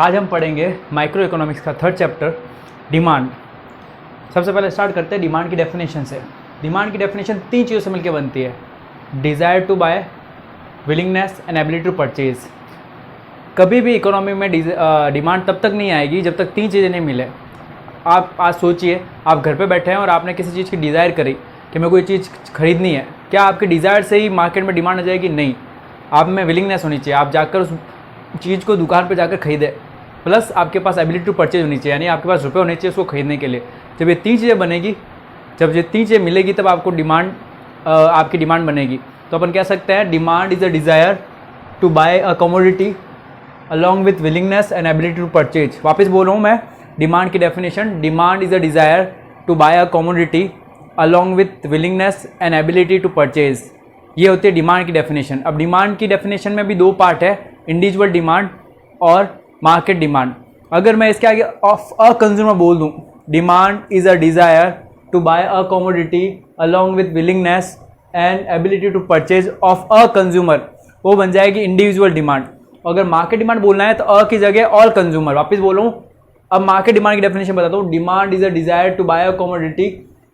आज हम पढ़ेंगे माइक्रो इकोनॉमिक्स का थर्ड चैप्टर डिमांड। सबसे पहले स्टार्ट करते हैं डिमांड की डेफिनेशन से। डिमांड की डेफिनेशन तीन चीज़ों से मिलकर बनती है: desire to buy, willingness and ability to purchase. कभी भी इकोनॉमी में डिमांड तब तक नहीं आएगी जब तक तीन चीज़ें नहीं मिले। आप आज सोचिए, आप घर पे बैठे हैं और आपने किसी चीज़ की डिज़ायर करी कि मेरे को ये चीज़ खरीदनी है। क्या आपकी डिज़ायर से ही मार्केट में डिमांड आ जाएगी? नहीं, आप में विलिंगनेस होनी चाहिए, आप जाकर उस चीज़ को दुकान पर जाकर खरीदें, प्लस आपके पास एबिलिटी टू परचेज होनी चाहिए, यानी आपके पास रुपए होने चाहिए उसको खरीदने के लिए। जब ये तीन चीज़ें बनेगी, जब ये तीन चीज़ें मिलेगी तब आपको आपकी डिमांड बनेगी। तो अपन कह सकते हैं demand is a desire to buy a commodity along with willingness and ability to purchase. वापस बोल रहा हूँ मैं डिमांड की definition: demand is a desire to buy a commodity along with willingness and ability to purchase. ये होती है demand की डेफिनेशन। अब डिमांड की डेफिनेशन में भी दो पार्ट है, इंडिविजुअल डिमांड और मार्केट डिमांड। अगर मैं इसके आगे ऑफ अ कंज्यूमर बोल दूं, demand is a desire to buy a commodity along with willingness and ability to purchase of a consumer, वो बन जाएगी इंडिविजुअल डिमांड। अगर मार्केट डिमांड बोलना है तो अ की जगह ऑल कंज्यूमर। वापस बोलूँ, अब मार्केट डिमांड की डेफिनेशन बताता हूँ: demand is a desire to buy a commodity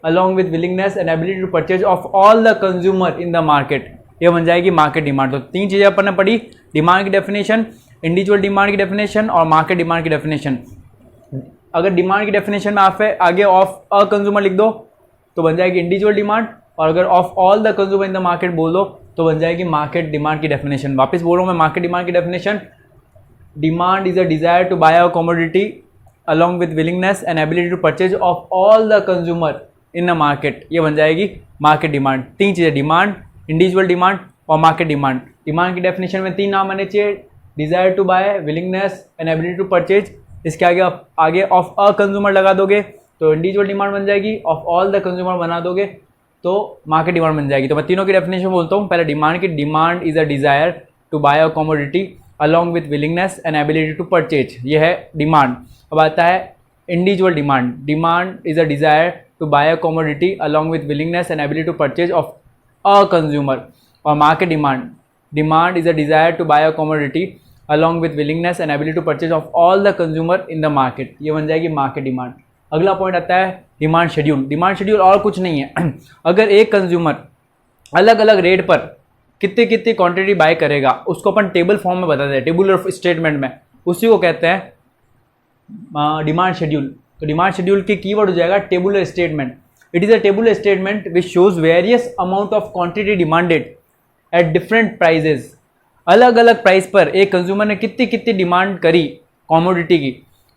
along with willingness and ability to purchase of all the consumer in the market. ये बन जाएगी मार्केट डिमांड। तो तीन चीज़ें अपन ने पढ़ी: डिमांड की डेफिनेशन, इंडिविजुअल डिमांड की डेफिनेशन और मार्केट डिमांड की डेफिनेशन। अगर डिमांड की डेफिनेशन में आप आगे ऑफ अ कंज्यूमर लिख दो तो बन जाएगी इंडिविजुअल डिमांड, और अगर of all the consumer in the market बोल दो तो बन जाएगी मार्केट डिमांड की डेफिनेशन। वापस बोल रहा हूँ मैं मार्केट डिमांड की definition: demand is a desire to buy a commodity along with willingness and ability to purchase of all the consumer in the market. ये बन जाएगी मार्केट डिमांड। तीन चीज़ें, डिमांड, इंडिविजुअल डिमांड और मार्केट डिमांड। डिमांड की definition में तीन नाम आने चाहिए: desire to buy, willingness and ability to purchase. इसके आगे ऑफ अ कंज्यूमर लगा दोगे तो इंडिविजुअल डिमांड बन जाएगी, ऑफ ऑल द कंज्यूमर बना दोगे तो मार्केट डिमांड बन जाएगी। तो मैं तीनों की डेफिनेशन बोलता हूँ। पहले डिमांड की: demand is a desire to buy a commodity along with willingness and ability to purchase, ये है डिमांड। अब आता है individual demand: demand is a desire to buy a commodity along with willingness and ability to purchase of a consumer. और market demand: demand is a desire to buy a commodity along with willingness and ability to purchase of all the consumer in the market. ये बन जाएगी market demand. अगला point आता है demand schedule. Demand schedule और कुछ नहीं है अगर एक कंज्यूमर अलग अलग रेट पर कितनी कितनी क्वांटिटी बाय करेगा उसको अपन टेबल फॉर्म में बताते हैं, टेबुलर स्टेटमेंट में, उसी को कहते हैं डिमांड शेड्यूल। तो डिमांड शेड्यूल की कीवर्ड हो जाएगा tabular statement. It is a tabular statement which shows various amount of quantity demanded at different prices. अलग अलग प्राइस पर एक कंज्यूमर ने कितनी कितनी डिमांड करी कमोडिटी की,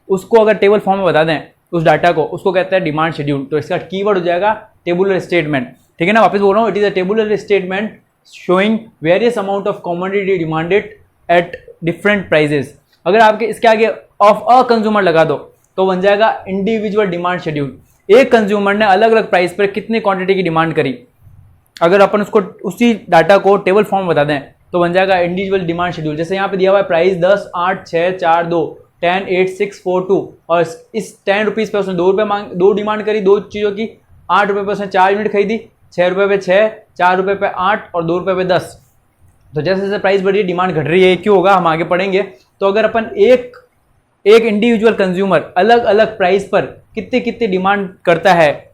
उसको अगर टेबल फॉर्म में बता दें उस डाटा को, उसको कहते हैं डिमांड शेड्यूल। तो इसका कीवर्ड हो जाएगा टेबुलर स्टेटमेंट। ठीक है ना, वापस बोल रहा हूँ, it is a tabular statement showing various amount of commodity demanded at different prices. अगर आपके इसके आगे ऑफ अ कंज्यूमर लगा दो तो बन जाएगा इंडिविजुअल डिमांड शेड्यूल। एक कंज्यूमर ने अलग अलग प्राइस पर कितनी क्वांटिटी की डिमांड करी, अगर अपन उसको उसी डाटा को टेबल फॉर्म बता दें तो बन जाएगा इंडिविजुअल डिमांड शेड्यूल। जैसे यहाँ पे दिया हुआ है प्राइस 10, 8, 6, 4, 2, 10, 8, 6, 4, 2, और इस 10 रुपीज़ पे उसने दो डिमांड करी दो चीज़ों की। 8 रुपये पे उसने 4 यूनिट खरीदी, 6 रुपये पे 6, 4 रुपये पे 8 और 2 रुपये पे 10। तो जैसे जैसे प्राइस बढ़ रही है डिमांड घट रही है, क्यों होगा हम आगे पढ़ेंगे। तो अगर अपन एक इंडिविजुअल कंज्यूमर अलग अलग प्राइस पर कितनी कितनी डिमांड करता है,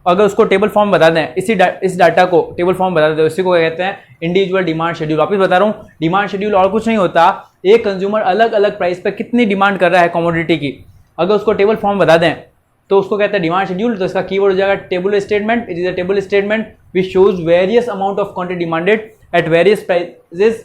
अगर उसको टेबल फॉर्म बता दें, इस डाटा को टेबल फॉर्म बता दें, इसी को कहते हैं इंडिविजुअल डिमांड शेड्यूल। वापस बता रहा हूँ, डिमांड शेड्यूल और कुछ नहीं होता, एक कंज्यूमर अलग अलग प्राइस पर कितनी डिमांड कर रहा है कमोडिटी की, अगर उसको टेबल फॉर्म बता दें तो उसको कहते हैं डिमांड शेड्यूल। तो इसका कीवर्ड हो जाएगा tabular statement. It is a table statement which shows various amount of quantity demanded at various prices.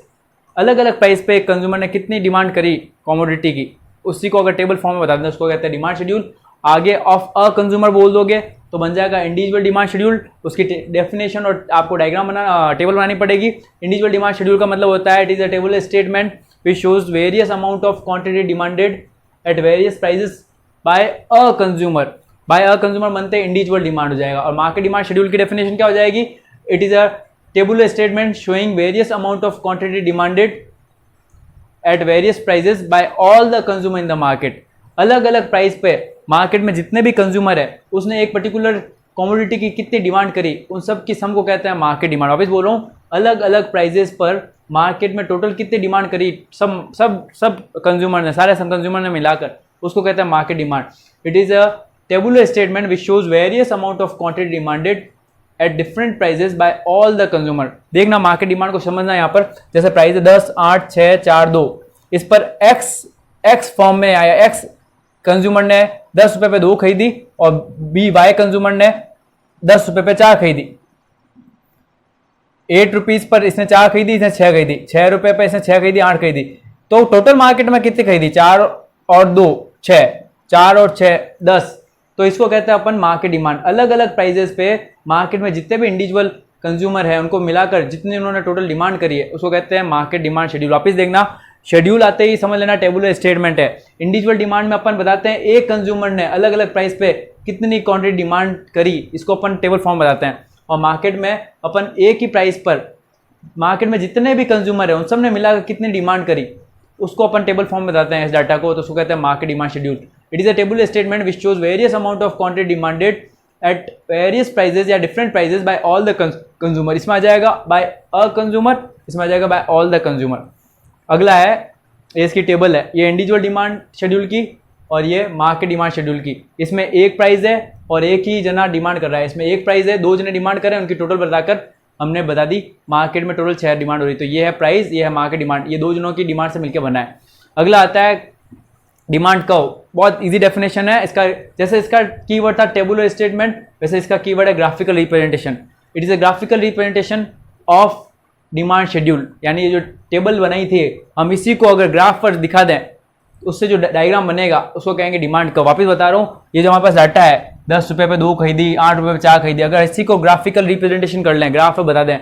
अलग अलग प्राइस पे एक कंज्यूमर ने कितनी डिमांड करी कमोडिटी की, उसी को अगर टेबल फॉर्म में बता दें उसको कहते हैं डिमांड शेड्यूल। आगे ऑफ अ कंज्यूमर बोल दोगे तो बन जाएगा इंडिविजुअल डिमांड शेड्यूल। उसकी डेफिनेशन और आपको डायग्राम टेबल बनानी पड़ेगी। इंडिविजुअल डिमांड शेड्यूल का मतलब होता है it is a table statement which shows various amount of quantity demanded at various prices by a consumer. By a consumer बनते हैं इंडिविजुअल डिमांड हो जाएगा। और मार्केट डिमांड शेड्यूल की डेफिनेशन क्या हो जाएगी? It is a tabular statement showing various amount of quantity demanded at various prices by all the consumer in the market. अलग अलग प्राइस पे मार्केट में जितने भी कंज्यूमर है उसने एक पर्टिकुलर कमोडिटी की कितनी डिमांड करी, उन सब की सम को कहते हैं मार्केट डिमांड। वापस बोल रहा हूँ, अलग अलग प्राइजेस पर मार्केट में टोटल कितनी डिमांड करी सब कंज्यूमर ने, सारे कंज्यूमर ने मिलाकर, उसको कहते हैं market demand. It is a tabular statement which shows various amount of quantity demanded at different prices by all the consumer. देखना मार्केट डिमांड को समझना, यहाँ पर जैसे प्राइस है 10, 8, 6, 4, 2, इस पर एक्स फॉर्म में आया, एक्स कंज्यूमर ने 10 रुपए पे 2 खरीदी और बी वाई कंज्यूमर ने 10 रुपए पे 4 खरीदी। 8 रुपीज पर इसने 4 खरीदी, इसने 6 खरीदी, 6 रुपए पे इसने 6 खरीदी, 8 खरीदी, तो टोटल मार्केट में कितनी खरीदी? 4 और 2 6, 4 और 6 10। तो इसको कहते हैं अपन मार्केट डिमांड। अलग अलग प्राइजेस पे मार्केट में जितने भी इंडिविजुअल कंज्यूमर है उनको मिलाकर जितनी उन्होंने टोटल डिमांड करी है उसको कहते हैं मार्केट डिमांड शेड्यूल। वापस देखना, शेड्यूल आते ही समझ लेना टेबुलर स्टेटमेंट है। इंडिविजुअल डिमांड में अपन बताते हैं एक कंज्यूमर ने अलग अलग प्राइस पे कितनी क्वांटिटी डिमांड करी, इसको अपन टेबल फॉर्म बताते हैं। और मार्केट में अपन एक ही प्राइस पर मार्केट में जितने भी कंज्यूमर है उन सब ने मिलाकर कितनी डिमांड करी उसको अपन टेबल फॉर्म में बताते हैं इस डाटा को, तो उसको कहते हैं market demand schedule. It is a tabular statement which shows various amount of quantity demanded at various prices या different prices by all the consumer. इसमें आ जाएगा बाय अ कंज्यूमर, इसमें आ जाएगा बाय ऑल द कंज्यूमर। अगला है, ये इसकी टेबल है, ये इंडिविजुअल डिमांड शेड्यूल की और ये मार्केट डिमांड शेड्यूल की। इसमें एक प्राइस है और एक ही जना डिमांड कर रहा है। इसमें एक प्राइस है, 2 जने डिमांड कर रहे हैं, उनकी टोटल बताकर हमने बता दी मार्केट में टोटल 6 डिमांड हो रही। तो ये है प्राइस, ये है मार्केट डिमांड, ये 2 जनों की डिमांड से मिलकर बना है। अगला आता है डिमांड कर्व। बहुत इजी डेफिनेशन है इसका। जैसे इसका कीवर्ड था टेबुलर स्टेटमेंट, वैसे इसका कीवर्ड है graphical representation. It is a graphical representation of demand schedule. यानी ये जो टेबल बनाई थी हम इसी को अगर ग्राफ पर दिखा दें उससे जो डायग्राम बनेगा उसको कहेंगे डिमांड कर्व। वापस बता रहा हूँ, ये जो हमारे पास डाटा है 10 रुपये पे 2 खरीदी, 8 रुपये पे 4 खरीदी, अगर इसी को ग्राफिकल रिप्रेजेंटेशन कर लें, ग्राफ पे बता दें,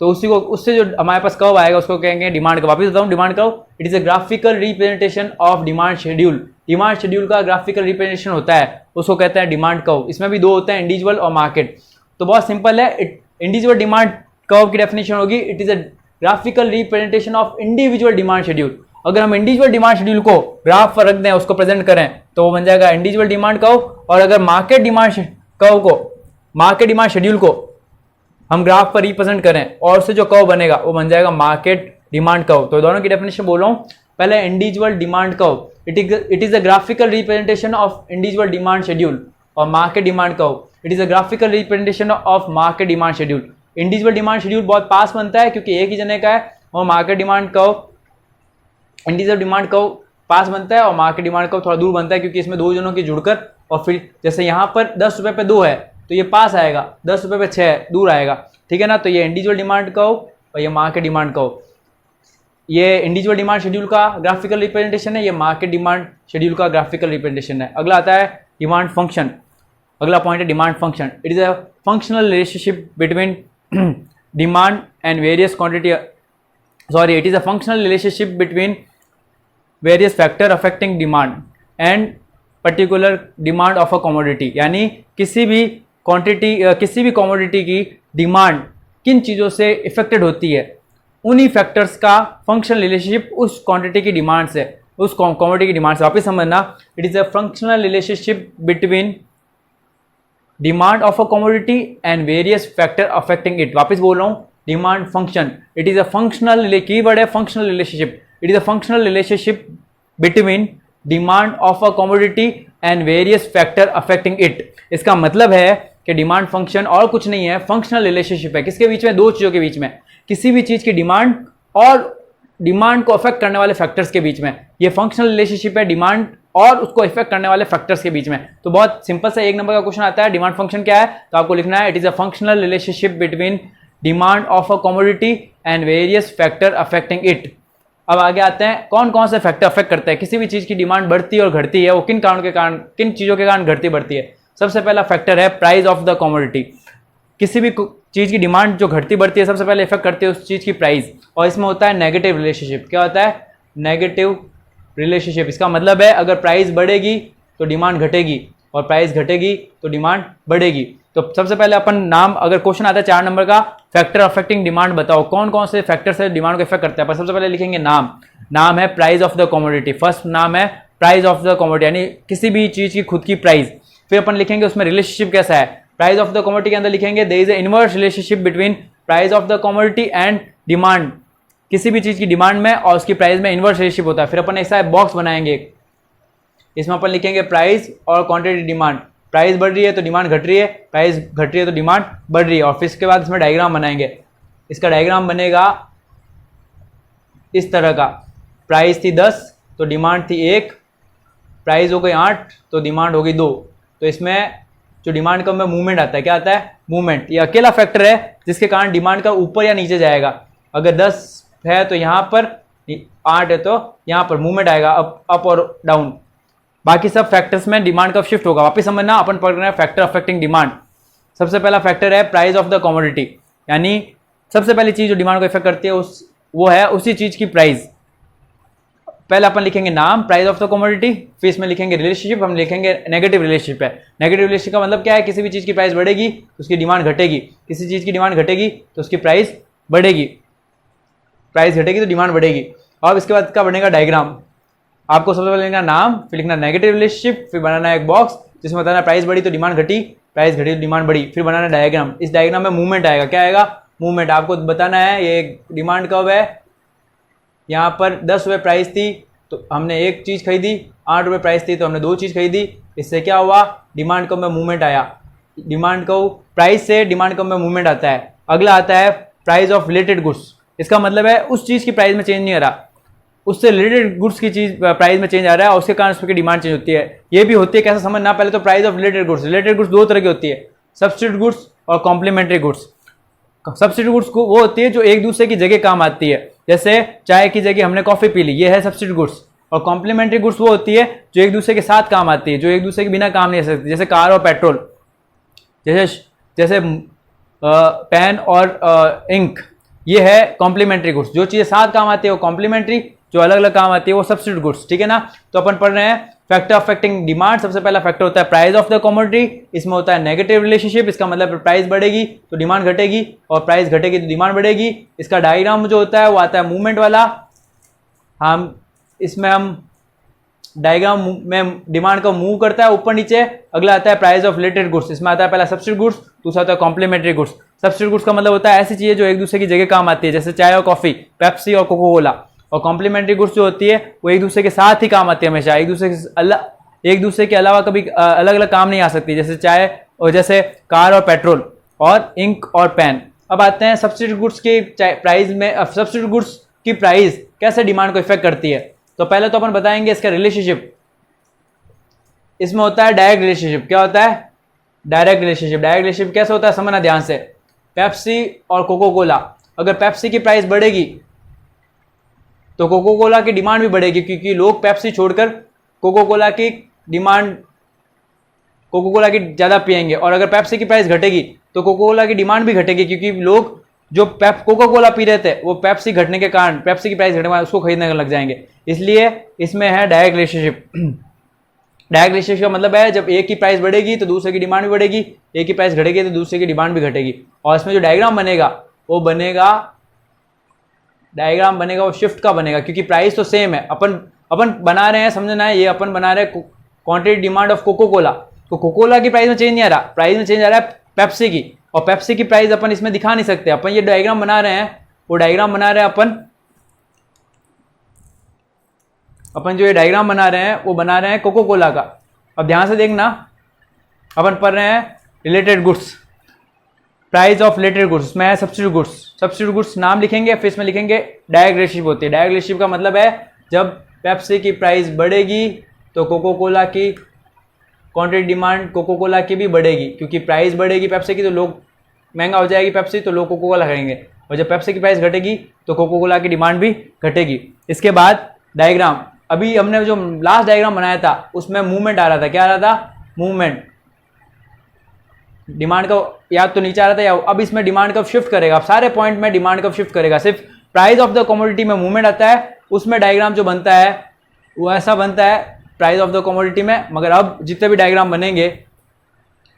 तो उसी को उससे जो हमारे पास कर्व आएगा उसको कहेंगे डिमांड कर्व। वापस बताऊँ, demand curve it is a graphical representation of demand schedule. Demand schedule का ग्राफिकल रिप्रेजेंटेशन होता है, उसको कहते हैं डिमांड कर्व। इसमें भी 2 होते हैं, इंडिविजुअल और मार्केट। तो बहुत सिंपल है, इंडिविजुअल डिमांड कर्व की डेफिनेशन होगी it is a graphical representation of individual demand schedule. अगर हम इंडिविजुअल डिमांड शेड्यूल को ग्राफ पर रख दें, उसको प्रेजेंट करें, तो वो बन जाएगा इंडिविजुअल डिमांड कर्व। और अगर मार्केट डिमांड कर्व को, मार्केट डिमांड शेड्यूल को हम ग्राफ पर रिप्रेजेंट करें और उससे जो कर्व बनेगा वो बन जाएगा मार्केट डिमांड कर्व। तो दोनों की डेफिनेशन बोल रहा हूं। पहले individual demand curve, it is a graphical representation of individual demand schedule. और market demand curve it is a graphical representation of market demand schedule. Individual demand schedule बहुत पास बनता है क्योंकि एक ही जने का है, और market demand curve, individual demand curve पास बनता है और मार्केट डिमांड कर्व थोड़ा दूर बनता है क्योंकि इसमें 2 जनों की जुड़कर, और फिर जैसे यहाँ पर 10 रुपये पे 2 है तो ये पास आएगा, 10 रुपये पे 6 दूर आएगा, ठीक है ना। तो ये इंडिविजुअल डिमांड कर्व और ये मार्केट डिमांड कर्व, ये इंडिविजुअल डिमांड शेड्यूल का ग्राफिकल रिप्रेजेंटेशन है, ये मार्केट डिमांड शेड्यूल का ग्राफिकल रिप्रेजेंटेशन है। अगला आता है डिमांड फंक्शन। अगला पॉइंट है demand function. It is a functional relationship between demand and various quantity, sorry, it is a functional relationship between various factor affecting demand and particular demand of a commodity. यानी किसी भी commodity की demand किन चीज़ों से affected होती है, उन्हीं फैक्टर्स का फंक्शनल रिलेशनशिप उस क्वांटिटी की डिमांड से, उस कमोडिटी की डिमांड से। वापस समझना, it is a functional relationship between demand of a commodity and various factor affecting it. वापस बोल रहा हूँ, demand function it is a functional, keyword है functional relationship. It is a functional relationship between demand of a commodity and various factor affecting it. इसका मतलब है कि demand function और कुछ नहीं है, फंक्शनल रिलेशनशिप है। किसके बीच में? 2 चीज़ों के बीच में, किसी भी चीज़ की डिमांड और डिमांड को अफेक्ट करने वाले फैक्टर्स के बीच में। ये फंक्शनल रिलेशनशिप है डिमांड और उसको इफेक्ट करने वाले फैक्टर्स के बीच में। तो बहुत सिंपल सा 1 नंबर का क्वेश्चन आता है, डिमांड फंक्शन क्या है, तो आपको लिखना है it is a functional relationship between demand of a commodity and various factor affecting it. अब आगे आते हैं, कौन कौन से फैक्टर अफेक्ट करते हैं किसी भी चीज़ की डिमांड बढ़ती है और घटती है, वो किन कारणों के कारण, किन चीज़ों के कारण घटती बढ़ती है। सबसे पहला फैक्टर है प्राइस ऑफ द कमोडिटी। किसी भी चीज़ की डिमांड जो घटती बढ़ती है सबसे पहले इफेक्ट करती है उस चीज़ की प्राइस, और इसमें होता है नेगेटिव रिलेशनशिप। क्या होता है? Negative relationship. इसका मतलब है अगर प्राइस बढ़ेगी तो डिमांड घटेगी और प्राइस घटेगी तो डिमांड बढ़ेगी। तो सबसे पहले अपन नाम, अगर क्वेश्चन आता है 4 नंबर का, फैक्टर अफेक्टिंग डिमांड बताओ, कौन कौन से फैक्टर से डिमांड को इफेक्ट करते हैं। पर सबसे पहले लिखेंगे नाम। नाम है price of the commodity, first नाम है प्राइस ऑफ द कमोडिटी, यानी किसी भी चीज़ की खुद की प्राइस। फिर अपन लिखेंगे उसमें रिलेशनशिप कैसा है, प्राइस ऑफ द कमोडिटी के अंदर लिखेंगे there is a inverse relationship between price of the commodity and demand. किसी भी चीज़ की डिमांड में और उसकी प्राइस में इन्वर्स रिलेशनशिप होता है। फिर अपन ऐसा बॉक्स बनाएंगे, इसमें अपन लिखेंगे प्राइस और क्वांटिटी डिमांड। प्राइस बढ़ रही है तो डिमांड घट रही है, प्राइस घट रही है तो डिमांड बढ़ रही है। और फिर इसके बाद इसमें डायग्राम बनाएंगे। इसका डायग्राम बनेगा इस तरह का, प्राइस थी 10 तो डिमांड थी 1, प्राइस हो गई 8 तो डिमांड हो गई 2। तो इसमें जो डिमांड का में मूवमेंट आता है, क्या आता है? मूवमेंट। ये अकेला फैक्टर है जिसके कारण डिमांड का ऊपर या नीचे जाएगा। अगर 10 है तो यहाँ पर, 8 है तो यहाँ पर मूवमेंट आएगा, अप और डाउन। बाकी सब फैक्टर्स में डिमांड का शिफ्ट होगा। वापस समझना, अपन पढ़ रहे हैं फैक्टर अफेक्टिंग डिमांड। सबसे पहला फैक्टर है प्राइस ऑफ द कमोडिटी, यानी सबसे पहली चीज जो डिमांड को इफेक्ट करती है वो है उसी चीज की प्राइस। पहले अपन लिखेंगे नाम, प्राइस ऑफ द कमोडिटी, फिर इसमें लिखेंगे रिलेशनशिप, हम लिखेंगे नेगेटिव रिलेशनशिप है। नेगेटिव रिलेशनशिप का मतलब क्या है? किसी भी चीज की प्राइस बढ़ेगी तो उसकी डिमांड घटेगी, किसी चीज की डिमांड घटेगी तो उसकी प्राइस बढ़ेगी, प्राइस घटेगी तो डिमांड बढ़ेगी। अब इसके बाद क्या बनेगा? डायग्राम। आपको सबसे पहले लिखना नाम, फिर लिखना नेगेटिव रिलेशनशिप, फिर बनाना है एक बॉक्स जिसमें बताना प्राइस बढ़ी तो डिमांड घटी, प्राइस घटी तो डिमांड बढ़ी, फिर बनाना डायग्राम। इस डायग्राम में मूवमेंट आएगा। क्या आएगा? मूवमेंट। आपको बताना है ये डिमांड कब है। यहाँ पर 10 रुपये प्राइस थी तो हमने एक चीज़ खरीदी, 8 रुपये प्राइस थी तो हमने 2 चीज़ खरीदी। इससे क्या हुआ? डिमांड कब में मूवमेंट आया। डिमांड को प्राइस से डिमांड कब में मूवमेंट आता है। अगला आता है प्राइस ऑफ रिलेटेड गुड्स। इसका मतलब है उस चीज़ की प्राइस में चेंज नहीं आ रहा, उससे रिलेटेड गुड्स की चीज प्राइस में चेंज आ रहा है और उसके कारण उसकी डिमांड चेंज होती है। ये भी होती है, कैसे समझना? पहले तो price of related goods. Related goods दो तरह की होती है, सब्स्टिट्यूट गुड्स और कॉम्प्लीमेंट्री गुड्स। सब्स्टिट्यूट गुड्स को वो होती है जो एक दूसरे की जगह काम आती है, जैसे चाय की जगह हमने कॉफी पी ली, ये है सब्स्टिट्यूट गुड्स। और कॉम्प्लीमेंट्री गुड्स वो होती है जो एक दूसरे के साथ काम आती है, जो एक दूसरे के बिना काम नहीं आ सकती, जैसे कार और पेट्रोल, जैसे पेन और इंक, ये है कॉम्प्लीमेंट्री गुड्स। जो चीज़ें साथ काम आती है वो कॉम्प्लीमेंट्री, जो अलग अलग काम आती है वो सब्स्टिट्यूट गुड्स। ठीक है ना? तो अपन पढ़ रहे हैं फैक्टर अफेक्टिंग डिमांड। सबसे पहला फैक्टर होता है प्राइस ऑफ द कमोडिटी। इसमें होता है नेगेटिव रिलेशनशिप, इसका मतलब प्राइस बढ़ेगी तो डिमांड घटेगी और प्राइस घटेगी तो डिमांड बढ़ेगी। इसका डायग्राम जो होता है वो आता है मूवमेंट वाला। हम डायग्राम में डिमांड को मूव करता है ऊपर नीचे। अगला आता है प्राइस ऑफ रिलेटेड गुड्स। इसमें आता है पहला सब्स्टिट्यूट गुड्स, दूसरा आता है कॉम्प्लीमेंट्री गुड्स। सब्स्टिट्यूट गुड्स का मतलब होता है ऐसी चीजें जो एक दूसरे की जगह काम आती है, जैसे चाय और कॉफी, पेप्सी और कोको कोला। और कॉम्प्लीमेंट्री गुड्स जो होती है वो एक दूसरे के साथ ही काम आती है, हमेशा एक दूसरे के अलावा कभी अलग अलग काम नहीं आ सकती, जैसे चाय और जैसे कार और पेट्रोल और इंक और पेन। अब आते हैं सब्स्टिट्यूट गुड्स की प्राइस में। सब्स्टिट्यूट गुड्स की प्राइस कैसे डिमांड को इफेक्ट करती है, तो पहले तो अपन बताएंगे इसका रिलेशनशिप। इसमें होता है डायरेक्ट रिलेशनशिप। क्या होता है? Direct relationship. डायरेक्ट रिलेशनशिप कैसे होता है समझना ध्यान से। पेप्सी और कोको कोला, अगर पेप्सी की प्राइस बढ़ेगी तो कोको कोला की डिमांड भी बढ़ेगी, क्योंकि लोग पेप्सी छोड़कर कोको कोला की ज़्यादा पियेंगे। और अगर पेप्सी की प्राइस घटेगी तो कोको कोला की डिमांड भी घटेगी, क्योंकि लोग जो कोको कोला पी रहे थे वो पेप्सी घटने के कारण, पेप्सी की प्राइस घटने के कारण उसको खरीदने लग जाएंगे। इसलिए इसमें है डायरेक्ट रिलेशनशिप। डायरेक्ट रिलेशनशिप का मतलब है जब एक की प्राइस बढ़ेगी तो दूसरे की डिमांड भी बढ़ेगी, एक की प्राइस घटेगी तो दूसरे की डिमांड भी घटेगी। और इसमें जो डायग्राम बनेगा वो वो शिफ्ट का बनेगा, क्योंकि प्राइस तो सेम है। अपन बना रहे हैं, समझना है, ये अपन बना रहे हैं quantity demand of Coca Cola. तो कोको कोला की प्राइस में चेंज नहीं आ रहा, प्राइस में चेंज आ रहा है पेप्सी की। और पेप्सी की प्राइस अपन इसमें दिखा नहीं सकते। अपन ये डायग्राम बना रहे हैं, वो डायग्राम बना रहे हैं अपन जो ये डायग्राम बना रहे हैं वो बना रहे हैं कोको कोला का। अब ध्यान से देखना, अपन पढ़ रहे हैं related goods, price of related goods. इसमें है सब्स्टिट्यूट गुड्स। सब्स्टिट्यूट गुड्स नाम लिखेंगे, फिर इसमें लिखेंगे डायरेक्ट रिलेशनशिप होती है। डायरेक्ट रिलेशनशिप का मतलब है जब पेप्सी की प्राइस बढ़ेगी तो कोको कोला की क्वांटिटी डिमांड कोको कोला की भी बढ़ेगी, क्योंकि प्राइस बढ़ेगी पेप्सी की तो लोग, महंगा हो जाएगी पेप्सी तो लोग कोको कोला खरीदेंगे। और जब पेप्सी की प्राइस घटेगी तो कोको कोला की डिमांड भी घटेगी। इसके बाद डायग्राम, अभी हमने जो लास्ट डायग्राम बनाया था उसमें मूवमेंट आ रहा था। क्या आ रहा था? मूवमेंट। डिमांड का या तो नीचे आ रहा था, या अब इसमें डिमांड कब शिफ्ट करेगा। अब सारे पॉइंट में डिमांड कब शिफ्ट करेगा, सिर्फ प्राइस ऑफ द कमोडिटी में मूवमेंट आता है, उसमें डायग्राम जो बनता है वो ऐसा बनता है प्राइस ऑफ द कमोडिटी में। मगर अब जितने भी डायग्राम बनेंगे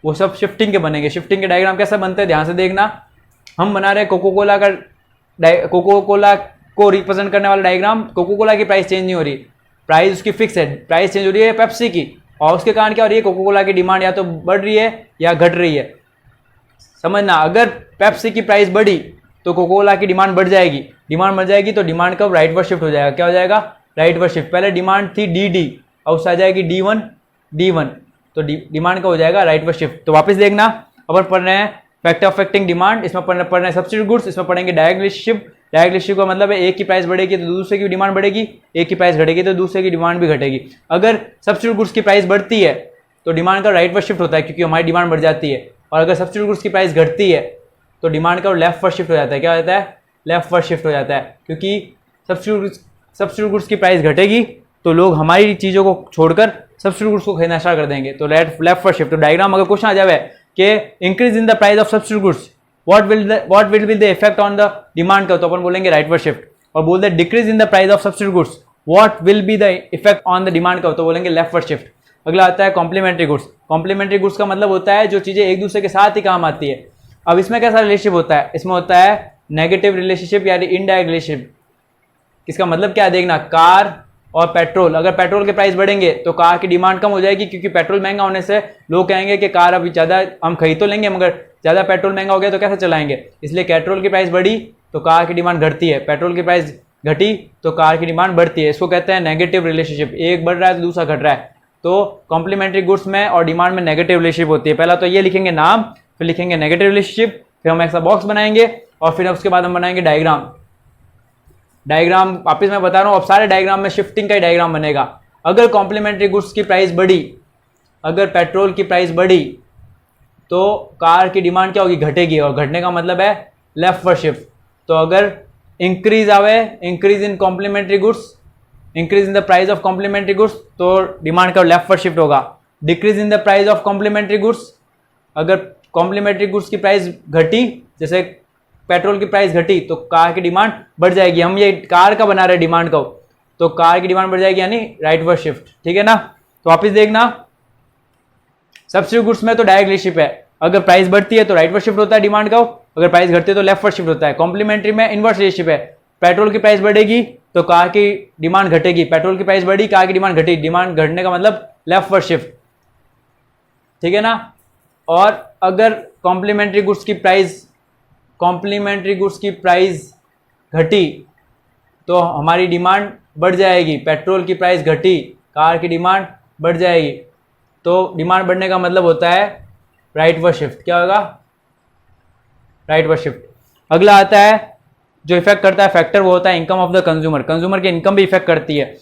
वो सब शिफ्टिंग के बनेंगे। शिफ्टिंग के डायग्राम कैसे बनते हैं ध्यान से देखना। हम बना रहे हैं कोको कोला को रिप्रेजेंट करने वाला डायग्राम। कोको कोला की प्राइस चेंज नहीं हो रही, प्राइस उसकी फिक्स है, प्राइस चेंज हो रही है पेप्सी की। और उसके कारण क्या हो रही है? कोको कोला की डिमांड या तो बढ़ रही है या घट रही है। समझना, अगर पेप्सी की प्राइस बढ़ी तो कोको कोला की डिमांड बढ़ जाएगी, डिमांड बढ़ जाएगी तो डिमांड कब राइटवर्ड शिफ्ट हो जाएगा, क्या हो जाएगा राइटवर्ड शिफ्ट। पहले डिमांड थी डी और उससे आ जाएगी D1 तो डिमांड का हो जाएगा राइटवर्ड शिफ्ट। तो वापस देखना अपन पढ़ रहे हैं फैक्टर अफेक्टिंग डिमांड, इसमें पढ़ रहे हैं सब्स्टिट्यूट गुड्स, इसमें पढ़ेंगे डायरेक्ट रिलेशनशिप। डायरेक्ट रिलेशनशिप का मतलब है एक की प्राइस बढ़ेगी तो दूसरे की डिमांड बढ़ेगी, एक की प्राइस घटेगी तो दूसरे की डिमांड भी घटेगी। अगर सब्स्टिट्यूट गुड्स की प्राइस बढ़ती है तो डिमांड का राइटवर्ड शिफ्ट होता है क्योंकि हमारी डिमांड बढ़ जाती है, और अगर सब्स्टिट्यूट गुड्स की प्राइस घटती है तो डिमांड का लेफ्टवर्ड शिफ्ट हो जाता है, क्या हो जाता है लेफ्टवर्ड शिफ्ट हो जाता है, क्योंकि सब्स्टिट्यूट गुड्स की प्राइस घटेगी तो लोग हमारी चीज़ों को छोड़कर सब्स्टिट्यूट गुड्स को खरीदना स्टार्ट कर देंगे, तो लेफ्टवर्ड शिफ्ट। तो डायग्राम अगर क्वेश्चन आ जाए कि increase in the price of substitute goods what will be the effect on the demand का, तो अपन बोलेंगे राइटवर्ड शिफ्ट। और बोल they decrease in the price of substitute goods what will be the effect on the demand का, तो बोलेंगे leftward shift. अगला आता है कॉम्प्लीमेंट्री गुड्स। कॉम्प्लीमेंट्री गुड्स का मतलब होता है जो चीजें एक दूसरे के साथ ही काम आती है। अब इसमें कैसा रिलेशनशिप होता है, इसमें होता है नेगेटिव रिलेशनशिप यानी इनडायरेक्ट रिलेशनशिप। इसका मतलब क्या देखना, कार और पेट्रोल, अगर पेट्रोल के प्राइस बढ़ेंगे तो कार की डिमांड कम हो जाएगी क्योंकि पेट्रोल महंगा होने से लोग कहेंगे कि कार अभी ज़्यादा हम खरीद तो लेंगे मगर ज़्यादा पेट्रोल महंगा हो गया तो कैसे चलाएंगे, इसलिए पेट्रोल की प्राइस बढ़ी तो कार की डिमांड घटती है, पेट्रोल की प्राइस घटी तो कार की डिमांड बढ़ती है। इसको कहते हैं नेगेटिव रिलेशनशिप, एक बढ़ रहा है तो दूसरा घट रहा है। तो कॉम्प्लीमेंट्री गुड्स में और डिमांड में नेगेटिव रिलेशनशिप होती है। पहला तो ये लिखेंगे नाम, फिर लिखेंगे नेगेटिव रिलेशनशिप, फिर हम ऐसा बॉक्स बनाएंगे और फिर उसके बाद हम बनाएंगे डायग्राम। वापस मैं बता रहा हूँ, अब सारे डायग्राम में शिफ्टिंग का ही डायग्राम बनेगा। अगर कॉम्प्लीमेंट्री गुड्स की प्राइस बढ़ी, अगर पेट्रोल की प्राइस बढ़ी तो कार की डिमांड क्या होगी, घटेगी, और घटने का मतलब है लेफ्टवर्ड शिफ्ट। तो अगर इंक्रीज आवे, increase in complementary goods, increase in the price of complementary goods तो डिमांड का लेफ्टवर्ड शिफ्ट होगा। Decrease in the price of complementary goods, अगर कॉम्प्लीमेंट्री गुड्स की प्राइस घटी, जैसे पेट्रोल की प्राइस घटी तो कार की डिमांड बढ़ जाएगी। हम ये कार का बना रहे डिमांड को, तो कार की डिमांड बढ़ जाएगी यानी राइटवर्ड शिफ्ट, ठीक है ना। तो वापस देखना, सब्स्टिट्यूट गुड्स में तो डायरेक्ट रिलेशनशिप है, अगर प्राइस बढ़ती है तो राइटवर्ड शिफ्ट होता है डिमांड का, अगर प्राइस घटती है तो लेफ्टवर्ड शिफ्ट होता है। कॉम्प्लीमेंट्री में इनवर्स रिलेशनशिप है, पेट्रोल की प्राइस बढ़ेगी तो कार की डिमांड घटेगी, पेट्रोल की प्राइस बढ़ी कार की डिमांड घटी, डिमांड घटने का मतलब लेफ्टवर्ड शिफ्ट, ठीक है ना। और अगर कॉम्प्लीमेंट्री गुड्स की प्राइस घटी तो हमारी डिमांड बढ़ जाएगी, पेट्रोल की प्राइस घटी कार की डिमांड बढ़ जाएगी, तो डिमांड बढ़ने का मतलब होता है राइटवर्ड शिफ्ट। क्या होगा, राइटवर्ड शिफ्ट। अगला आता है जो इफेक्ट करता है फैक्टर, वो होता है income of the consumer. Consumer की इनकम भी इफेक्ट करती है।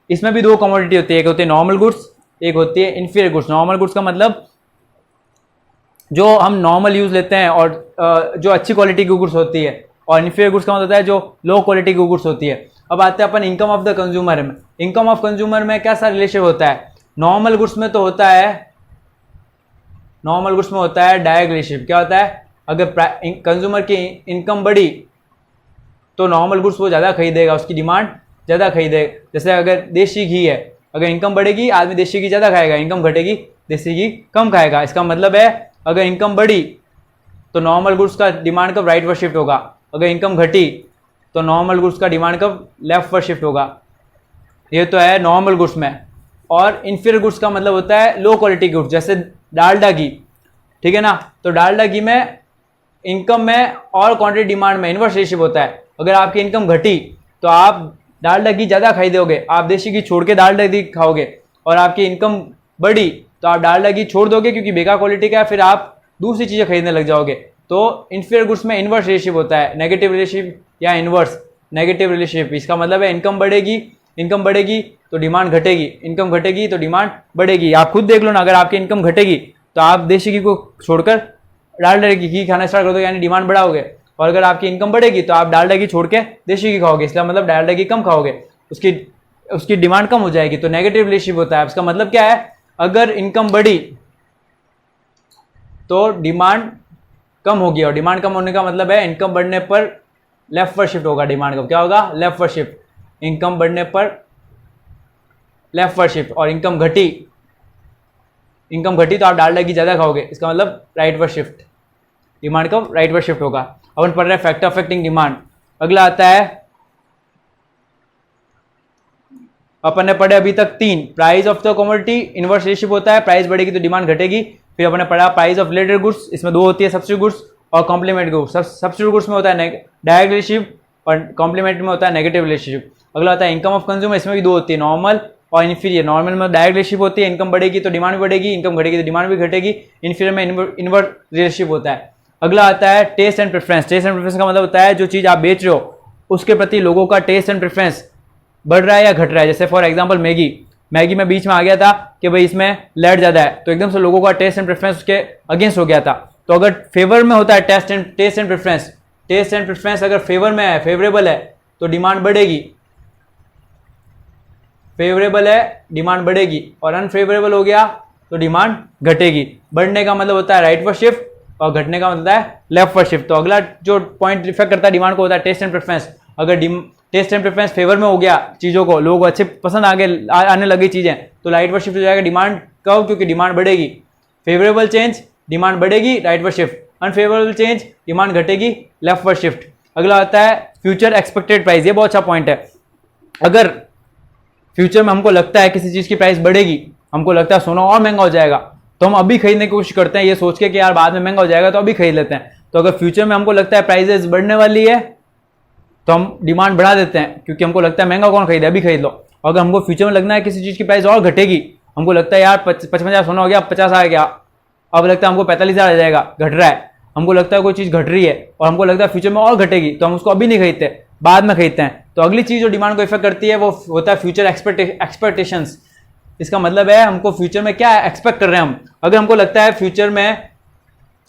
इसमें भी दो कमोडिटी होती है, एक होती है नॉर्मल गुड्स, एक होती है इन्फीरियर गुड्स। नॉर्मल गुड्स का मतलब जो हम नॉर्मल यूज लेते हैं और जो अच्छी क्वालिटी की गुड्स होती है, और इन्फीरियर गुड्स का मतलब होता है जो लो क्वालिटी की गुड्स होती है। अब आते हैं अपन इनकम ऑफ द कंज्यूमर में। इनकम ऑफ कंज्यूमर में क्या सा रिलेशन होता है, नॉर्मल गुड्स में तो होता है, नॉर्मल गुड्स में होता है डायरेक्ट रिलेशनशिप। क्या होता है, अगर कंज्यूमर की इनकम बढ़ी तो नॉर्मल गुड्स वो ज़्यादा खरीदेगा, उसकी डिमांड ज़्यादा खरीदेगा। जैसे अगर देसी घी है, अगर इनकम बढ़ेगी आदमी देसी घी ज़्यादा खाएगा, इनकम घटेगी देसी घी कम खाएगा। इसका मतलब है अगर इनकम बढ़ी तो नॉर्मल गुड्स का डिमांड कब राइटवर्ड शिफ्ट होगा, अगर इनकम घटी तो नॉर्मल गुड्स का डिमांड कब लेफ्टवर्ड शिफ्ट होगा। ये तो है नॉर्मल गुड्स में। और इन्फीरियर गुड्स का मतलब होता है लो क्वालिटी गुड्स, जैसे डालडा घी, ठीक है ना। तो डालडा घी में इनकम में और क्वांटिटी डिमांड में इनवर्स रिलेशनशिप होता है। अगर आपकी इनकम घटी तो आप डालडा घी ज़्यादा खरीदोगे, आप देसी घी छोड़ के डालडा घी खाओगे, और आपकी इनकम बढ़ी तो आप डालडा घी छोड़ दोगे क्योंकि बेकार क्वालिटी का है, फिर आप दूसरी चीज़ें खरीदने लग जाओगे। तो इन्फीरियर गुड्स में इनवर्स रिलेशनशिप होता है, नेगेटिव रिलेशनशिप या इनवर्स नेगेटिव रिलेशनशिप। इसका मतलब है इनकम बढ़ेगी तो डिमांड घटेगी, इनकम घटेगी तो डिमांड बढ़ेगी। आप खुद देख लो ना, अगर आपकी इनकम घटेगी तो आप देसी घी को छोड़कर डालडा घी खाना स्टार्ट कर दोगे, यानी डिमांड बढ़ाओगे। और अगर आपकी इनकम बढ़ेगी तो आप डालडा घी छोड़ के देसी घी खाओगे, इसका मतलब डालडा घी कम खाओगे, उसकी डिमांड कम हो जाएगी। तो नेगेटिव रिलेशनशिप होता है। इसका मतलब क्या है, अगर इनकम बढ़ी तो डिमांड कम होगी, और डिमांड कम होने का मतलब है इनकम बढ़ने पर लेफ्टवर्ड शिफ्ट होगा। डिमांड का क्या होगा, लेफ्टवर्ड शिफ्ट। इनकम बढ़ने पर लेफ्टवर्ड शिफ्ट, और इनकम घटी तो आप डालडा घी ज़्यादा खाओगे, इसका मतलब राइटवर्ड शिफ्ट, डिमांड का राइटवर्ड शिफ्ट होगा। अपन पढ़ रहे हैं फैक्टर अफेक्टिंग डिमांड। अगला आता है, अपन ने पढ़े अभी तक 3, price of the commodity inverse relationship होता है, प्राइस बढ़ेगी तो डिमांड घटेगी। फिर अपन ने पढ़ा प्राइस ऑफ रिलेटेड गुड्स, इसमें 2 होती है सब्स्टिट्यूट गुड्स, और कॉम्प्लीमेंट गुड्स। सब्स्टिट्यूट गुड्स में होता है डायरेक्ट रिलेशनशिप और कॉम्प्लीमेंट में होता है नेगेटिव रिलेशनशिप। अगला होता है इनकम ऑफ कंज्यूमर, इसमें भी दो होती है, नॉर्मल और इन्फीरियर। नॉर्मल में डायरेक्ट रिलेशनशिप होती है, इनकम बढ़ेगी तो डिमांड बढ़ेगी, इनकम घटेगी तो डिमांड भी घटेगी। इन्फीरियर में इनवर्ट रिलेशनशिप होता है। अगला आता है taste and preference. Taste and preference का मतलब होता है जो चीज़ आप बेच रहे हो उसके प्रति लोगों का टेस्ट एंड प्रेफरेंस बढ़ रहा है या घट रहा है। जैसे फॉर एग्जांपल मैगी में बीच में आ गया था कि भाई इसमें लेड ज़्यादा है, तो एकदम से लोगों का टेस्ट एंड प्रेफरेंस उसके अगेंस्ट हो गया था। तो अगर फेवर में होता है टेस्ट एंड प्रेफरेंस अगर फेवर में है, फेवरेबल है तो डिमांड बढ़ेगी, फेवरेबल है डिमांड बढ़ेगी, और अनफेवरेबल हो गया तो डिमांड घटेगी। बढ़ने का मतलब होता है राइट फॉर शिफ्ट और घटने का मतलब होता है लेफ्ट फॉर शिफ्ट। तो अगला जो पॉइंट इफेक्ट करता है डिमांड को होता है टेस्ट एंड प्रेफरेंस। अगर टेस्ट एंड प्रेफरेंस फेवर में हो गया, चीज़ों को लोग अच्छे पसंद आने लगी चीज़ें, तो राइट फॉर शिफ्ट हो जाएगा डिमांड कब, क्योंकि डिमांड बढ़ेगी। फेवरेबल चेंज डिमांड बढ़ेगी, right for shift. Unfavourable change demand घटेगी, लेफ्ट फॉर शिफ्ट। अगला आता है फ्यूचर एक्सपेक्टेड प्राइस। ये बहुत अच्छा पॉइंट है। अगर फ्यूचर में हमको लगता है किसी चीज़ की प्राइस बढ़ेगी, हमको लगता है सोना और महंगा हो जाएगा, तो हम अभी खरीदने की कोशिश करते हैं ये सोच के कि यार बाद में महंगा हो जाएगा तो अभी खरीद लेते हैं। तो अगर फ्यूचर में हमको लगता है प्राइसेस बढ़ने वाली है तो हम डिमांड बढ़ा देते हैं, क्योंकि हमको लगता है महंगा कौन खरीदे, अभी खरीद लो। अगर हमको फ्यूचर में लगना है किसी चीज़ की प्राइस और घटेगी, हमको लगता है यार 55,000 सोना हो गया, 50 आ गया, अब लगता है हमको 45,000 आ जाएगा, घट रहा है, हमको लगता है कोई चीज़ घट रही है और हमको लगता है फ्यूचर में और घटेगी, तो हम उसको अभी नहीं खरीदते, बाद में खरीदते हैं। तो अगली चीज़ जो डिमांड को इफेक्ट करती है वो होता है फ्यूचर एक्सपेक्टेशंस। इसका मतलब है हमको फ्यूचर में क्या एक्सपेक्ट कर रहे हैं हम। अगर हमको लगता है फ्यूचर में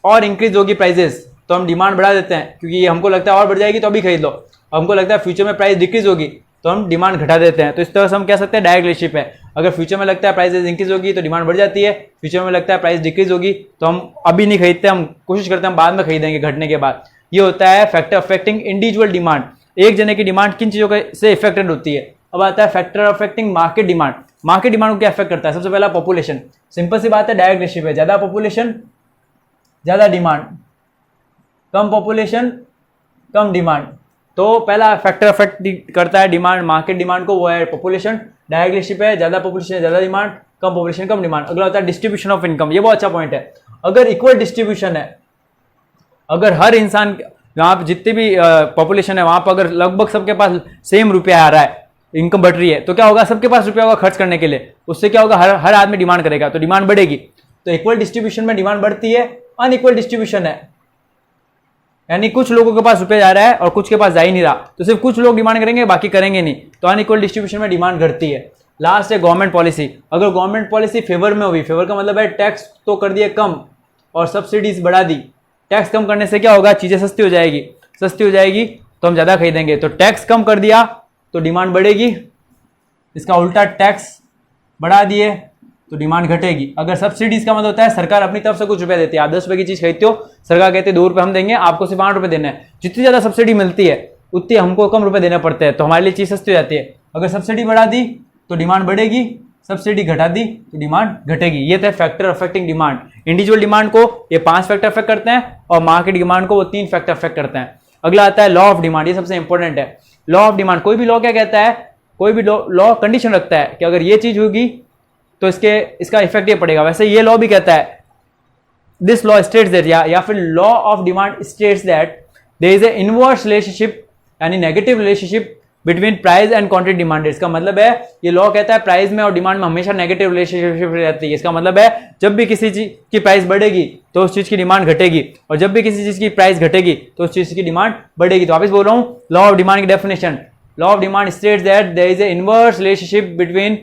और इंक्रीज होगी प्राइजेस तो हम डिमांड बढ़ा देते हैं, क्योंकि हमको लगता है और बढ़ जाएगी तो अभी खरीद लो। हमको लगता है फ्यूचर में प्राइस डिक्रीज होगी तो हम डिमांड घटा देते हैं। तो इस तरह से हम कह सकते हैं डायरेक्ट रिलेशनशिप है। अगर फ्यूचर में लगता है प्राइस इंक्रीज होगी तो डिमांड बढ़ जाती है, फ्यूचर में लगता है प्राइस डिक्रीज होगी तो हम अभी नहीं खरीदते, हम कोशिश करते हैं हम बाद में खरीदेंगे घटने के बाद। ये होता है फैक्टर अफेक्टिंग इंडिविजुअल डिमांड। एक जने की डिमांड किन चीज़ों से इफेक्टेड होती है। अब आता है factor affecting market demand. Market demand को क्या इफेक्ट करता है? सबसे पहला पॉपुलेशन। सिंपल सी बात है, डायरेक्ट रिलेशनशिप है, ज़्यादा पॉपुलेशन ज़्यादा डिमांड, कम पॉपुलेशन कम डिमांड। तो पहला फैक्टर अफेक्ट करता है डिमांड, मार्केट डिमांड को, वो है पॉपुलेशन। डायरेक्ट रिलेशनशिप है, ज़्यादा पॉपुलेशन ज़्यादा डिमांड, कम पॉपुलेशन कम डिमांड। अगला होता है डिस्ट्रीब्यूशन ऑफ इनकम। ये बहुत अच्छा पॉइंट है। अगर इक्वल डिस्ट्रीब्यूशन है, अगर हर इंसान वहाँ पर जितनी भी पॉपुलेशन है वहाँ पर अगर लगभग सबके पास सेम रुपया आ रहा है, इनकम बढ़ रही है, तो क्या होगा, सबके पास रुपया होगा खर्च करने के लिए। उससे क्या होगा, हर आदमी डिमांड करेगा तो डिमांड बढ़ेगी। तो इक्वल डिस्ट्रीब्यूशन में डिमांड बढ़ती है। अनइक्वल डिस्ट्रीब्यूशन है, यानी कुछ लोगों के पास रुपया जा रहा है और कुछ के पास जा ही नहीं रहा, तो सिर्फ कुछ लोग डिमांड करेंगे बाकी करेंगे नहीं, तो अनइक्वल डिस्ट्रीब्यूशन में डिमांड घटती है। लास्ट है गवर्नमेंट पॉलिसी। अगर गवर्नमेंट पॉलिसी फेवर में होगी, फेवर का मतलब है टैक्स तो कर दिए कम और सब्सिडीज बढ़ा दी। टैक्स कम करने से क्या होगा, चीज़ें सस्ती हो जाएगी, सस्ती हो जाएगी तो हम ज़्यादा खरीदेंगे। तो टैक्स कम कर दिया तो डिमांड बढ़ेगी, इसका उल्टा टैक्स बढ़ा दिए तो डिमांड घटेगी। अगर सब्सिडीज का मतलब होता है सरकार अपनी तरफ से कुछ रुपया देती है, आप 10 रुपये की चीज़ खरीदते हो, सरकार कहते हैं 2 रुपये हम देंगे, आपको सिर्फ 8 रुपये देना है। जितनी ज़्यादा सब्सिडी मिलती है उतनी हमको कम रुपये देने पड़ते हैं, तो हमारे लिए चीज़ सस्ती हो जाती है। अगर सब्सिडी बढ़ा दी तो डिमांड बढ़ेगी, सब्सिडी घटा दी तो डिमांड घटेगी। ये थे factor affecting demand. Individual demand को ये 5 फैक्टर अफेक्ट करते हैं और मार्केट डिमांड को वो 3 फैक्टर अफेक्ट करते हैं। अगला आता है लॉ ऑफ डिमांड। ये सबसे इंपॉर्टेंट है। लॉ ऑफ डिमांड, कोई भी लॉ क्या कहता है, कोई भी लॉ कंडीशन रखता है कि अगर ये चीज़ होगी तो इसका इफेक्ट ये पड़ेगा। वैसे ये लॉ भी कहता है, दिस लॉ स्टेट्स दैट, या फिर law of demand states that there is a inverse relationship, यानी negative relationship between price and quantity demand. इसका मतलब है ये लॉ कहता है प्राइस में और डिमांड में हमेशा नेगेटिव रिलेशनशिप रहती है। इसका मतलब है जब भी किसी चीज की प्राइस बढ़ेगी तो उस चीज की डिमांड घटेगी, और जब भी किसी चीज की प्राइस घटेगी तो उस चीज की डिमांड बढ़ेगी। तो वापस बोल रहा हूँ, लॉ ऑफ डिमांड की definition, law of demand states that there is a inverse relationship between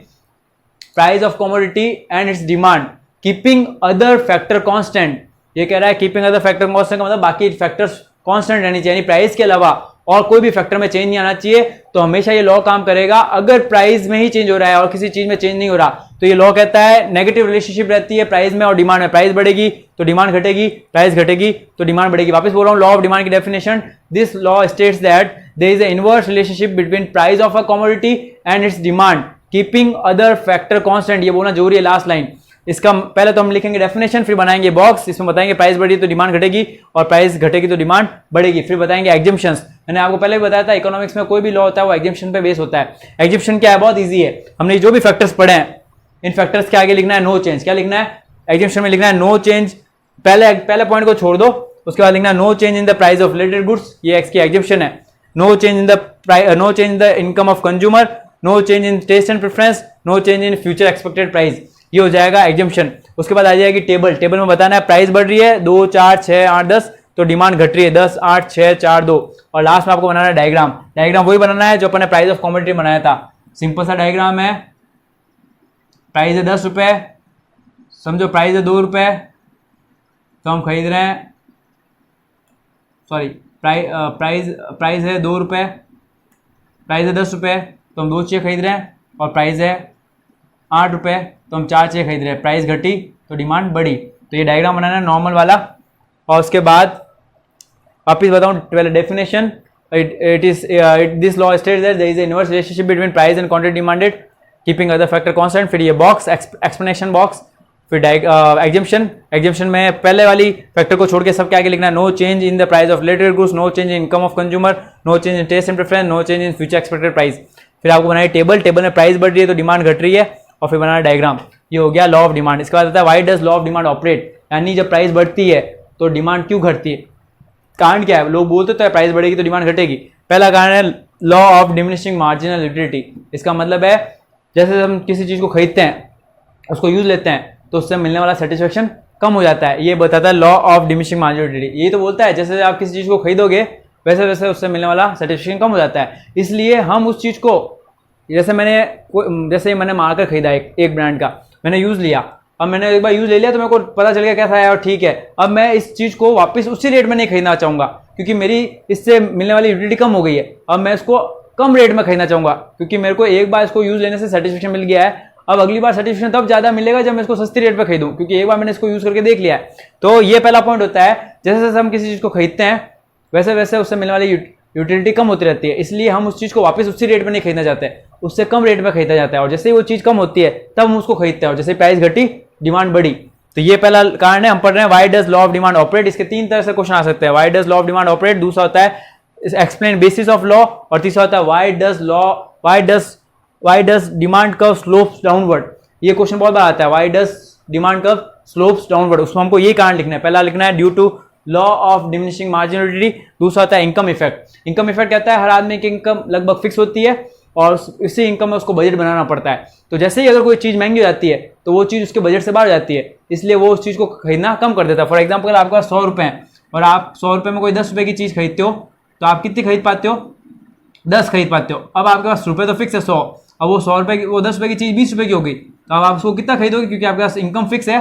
price of commodity and its demand keeping other factor constant. ये कह रहा है कीपिंग अदर फैक्टर कांस्टेंट का मतलब बाकी फैक्टर्स कांस्टेंट रहनी चाहिए, यानी प्राइस के अलावा और कोई भी फैक्टर में चेंज नहीं आना चाहिए। तो हमेशा ये लॉ काम करेगा। अगर प्राइस में ही चेंज हो रहा है और किसी चीज में चेंज नहीं हो रहा तो ये लॉ कहता है नेगेटिव रिलेशनशिप रहती है प्राइस में और डिमांड में। प्राइस बढ़ेगी तो डिमांड घटेगी, प्राइस घटेगी तो डिमांड बढ़ेगी। वापस बोल रहा हूँ, लॉ ऑफ डिमांड की definition, this law states that there is a inverse relationship between price of a commodity and its demand keeping other factor constant. ये बोलना जरूरी है लास्ट लाइन। इसका पहले तो हम लिखेंगे डेफिनेशन, फिर बनाएंगे बॉक्स, इसमें बताएंगे प्राइस बढ़ी तो डिमांड घटेगी और प्राइस घटेगी तो डिमांड बढ़ेगी। फिर बताएंगे एग्जम्पशंस। मैंने आपको पहले भी बताया था इकोनॉमिक्स में कोई भी लॉ होता है वो एग्जम्पशन पे बेस होता है। एग्जम्पशन क्या है, बहुत इजी है। हमने जो भी फैक्टर्स पढ़े हैं इन फैक्टर्स के आगे लिखना है नो चेंज। क्या लिखना है, एग्जम्पशन में लिखना है नो चेंज। पहले पॉइंट को छोड़ दो, उसके बाद लिखना no change in the price of related goods, ये एक्स की एग्जिबिशन है। No change in the income of consumer, no change in taste and preference, no change in future expected price, ये हो जाएगा एग्जिबिशन। उसके बाद आ जाएगी टेबल। टेबल में बताना है प्राइस बढ़ रही है 2, 4, 6, 8, 10, तो डिमांड घट रही है 10, 8, 6, 4, 2। और लास्ट में आपको बनाना है डायग्राम। डायग्राम वही बनाना है जो अपने प्राइस ऑफ कमोडिटी बनाया था। सिंपल सा डायग्राम है, प्राइस है 10 रुपए, समझो प्राइस है 2 रुपए, तो हम खरीद रहे हैं, सॉरी प्राइस है 2 रुपए, प्राइस है 10 रुपए, तो हम 2 चीज़ें खरीद रहे हैं, और प्राइस है 8 रुपए, तो हम 4 चीज़ें खरीद रहे हैं। प्राइस घटी तो डिमांड बढ़ी। तो ये डायग्राम बनाना है नॉर्मल वाला। और उसके बाद वापिस बताऊँ पहले definition, this law states that there is a inverse relationship between price and quantity demanded keeping other factor constant. फिर ये बॉक्स एक्सप्लेनेशन बॉक्स, फिर एग्जिबिशन में पहले वाली फैक्टर को छोड़ के सबके आगे लिखना है no change in the price of related goods, no change in income of consumer, no change in taste and preference, no change in future expected price. फिर आपको बनाना है टेबल। टेबल में प्राइस बढ़ रही है तो डिमांड घट रही है, और फिर बनाना डायग्राम। ये हो गया लॉ ऑफ डिमांड। इसके बाद आता है why does law of demand operate, यानी जब प्राइस बढ़ती है तो डिमांड क्यों घटती है, कारण क्या है। लोग बोलते तो है प्राइस बढ़ेगी तो डिमांड घटेगी। पहला कारण है law of diminishing marginal utility. इसका मतलब है जैसे हम किसी चीज़ को खरीदते हैं, उसको यूज लेते हैं, तो उससे मिलने वाला सेटिस्फेक्शन कम हो जाता है। ये बताता है law of diminishing marginal utility. ये तो बोलता है जैसे आप किसी चीज़ को खरीदोगे वैसे वैसे उससे मिलने वाला सेटिस्फेक्शन कम हो जाता है। इसलिए हम उस चीज़ को जैसे मैंने मार्कर खरीदा एक ब्रांड का, मैंने यूज़ लिया, अब मैंने एक बार यूज़ ले लिया तो मेरे को पता चल गया कैसा है और ठीक है। अब मैं इस चीज़ को वापस उसी रेट में नहीं खरीदना चाहूँगा क्योंकि मेरी इससे मिलने वाली यूटिलिटी कम हो गई है। अब मैं इसको कम रेट में खरीदना चाहूँगा क्योंकि मेरे को एक बार इसको यूज़ लेने से सेटिस्फेक्शन मिल गया है। अब अगली बार सेटिस्फेक्शन तब ज़्यादा मिलेगा जब मैं इसको सस्ती रेट पर खरीदूँ, क्योंकि एक बार मैंने इसको यूज़ करके देख लिया है। तो ये पहला पॉइंट होता है, जैसे जैसे हम किसी चीज़ को खरीदते हैं वैसे वैसे उससे मिलने वाली यूटिलिटी कम होती रहती है। इसलिए हम उस चीज़ को वापस उसी रेट में नहीं खरीदना चाहते, उससे कम रेट में खरीदा जाता है। और जैसे ही वो चीज़ कम होती है तब हम उसको खरीदते हैं, और जैसे प्राइस घटी डिमांड बढ़ी। तो ये पहला कारण है। हम पढ़ रहे हैं why does law of demand operate. इसके 3 तरह से क्वेश्चन आ सकते हैं। Why does law of demand operate, दूसरा होता है एक्सप्लेन बेसिस ऑफ लॉ, और तीसरा होता है why does demand curve slopes downward. ये क्वेश्चन बहुत बार आता है, why does demand curve slopes downward. उसमें हमको ये कारण लिखना है। पहला लिखना है due to law of diminishing marginality, दूसरा होता है इनकम इफेक्ट। इनकम इफेक्ट कहता है हर आदमी की इनकम लगभग फिक्स होती है और इसी इनकम में उसको बजट बनाना पड़ता है। तो जैसे ही अगर कोई चीज़ महंगी हो जाती है तो वो चीज़ उसके बजट से बाहर जाती है, इसलिए वो उस चीज़ को खरीदना कम कर देता है। फॉर एग्जाम्पल आपके पास 100 रुपये हैं और आप 100 रुपये में कोई 10 रुपये की चीज़ खरीदते हो, तो आप कितनी खरीद पाते हो? 10 खरीद पाते हो। अब आपके पास रुपये तो फिक्स है 100, अब वो 100 रुपये की, वो 10 रुपये की चीज़ 20 रुपये की हो गई, तो अब आप उसको कितना खरीदोगे? क्योंकि आपके पास इनकम फिक्स है,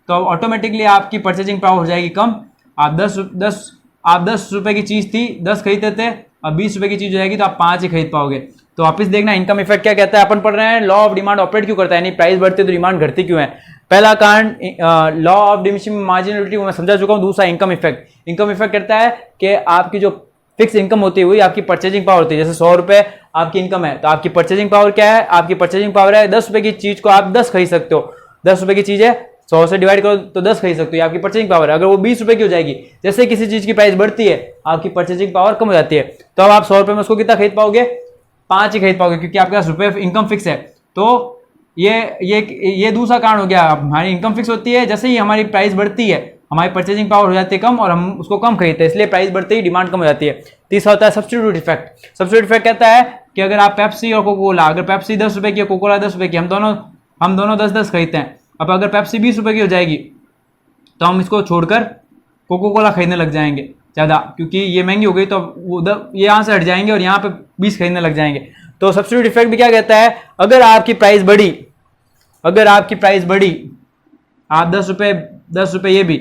तो अब ऑटोमेटिकली आपकी परचेजिंग पावर हो जाएगी कम। आप 10 रुपये की चीज़ थी 10 खरीदते थे, अब 20 रुपये की चीज़ हो जाएगी तो आप 5 ही खरीद पाओगे। तो वापस देखना इनकम इफेक्ट क्या कहता है। अपन पढ़ रहे हैं लॉ ऑफ डिमांड ऑपरेट क्यों करता है, यानी प्राइस बढ़ती है तो डिमांड घटती क्यों है। पहला कारण लॉ ऑफ डिमिनिशिंग मार्जिनलिटी मैं समझा चुका हूँ। दूसरा इनकम इफेक्ट। इनकम इफेक्ट कहता है कि आपकी जो फिक्स इनकम होती है वही आपकी परचेजिंग पावर होती है। जैसे 100 रुपये आपकी इनकम है तो आपकी परचेजिंग पावर क्या है? आपकी परचेजिंग पावर है 10 रुपये की चीज़ को आप 10 खरीद सकते हो। 10 रुपये की चीज़ है, 100 से डिवाइड करो तो 10 खरीद सकते हो, आपकी परचेजिंग पावर है। अगर वो 20 रुपये की हो जाएगी, जैसे किसी चीज़ की प्राइस बढ़ती है आपकी परचेजिंग पावर कम हो जाती है, तो अब आप 100 रुपये में उसको कितना खरीद पाओगे? 5 ही खरीद पाओगे, क्योंकि आपके पास रुपये इनकम फिक्स है। तो ये दूसरा कारण हो गया। हमारी इनकम फिक्स होती है, जैसे ही हमारी प्राइस बढ़ती है हमारी परचेजिंग पावर हो जाती है कम और हम उसको कम खरीदते हैं, इसलिए प्राइस बढ़ते ही डिमांड कम हो जाती है। तीसरा होता है सब्स्टिट्यूट इफेक्ट। सब्स्टिट्यूट इफेक्ट कहता है कि अगर आप पेप्सी और कोको कोला, अगर पेप्सी 10 रुपये की और कोको कोला 10 रुपये की, हम दोनों 10-10 खरीदते हैं। अब अगर पेप्सी 20 रुपये की हो जाएगी तो हम इसको छोड़कर कोको कोला खरीदने लग जाएंगे ज़्यादा, क्योंकि ये महंगी हो गई, तो वो ये यहाँ से हट जाएंगे और यहाँ पे 20 खरीदने लग जाएंगे। तो सब्स्टिट्यूट इफेक्ट भी क्या कहता है, अगर आपकी प्राइस बढ़ी, आप 10 रुपये ये भी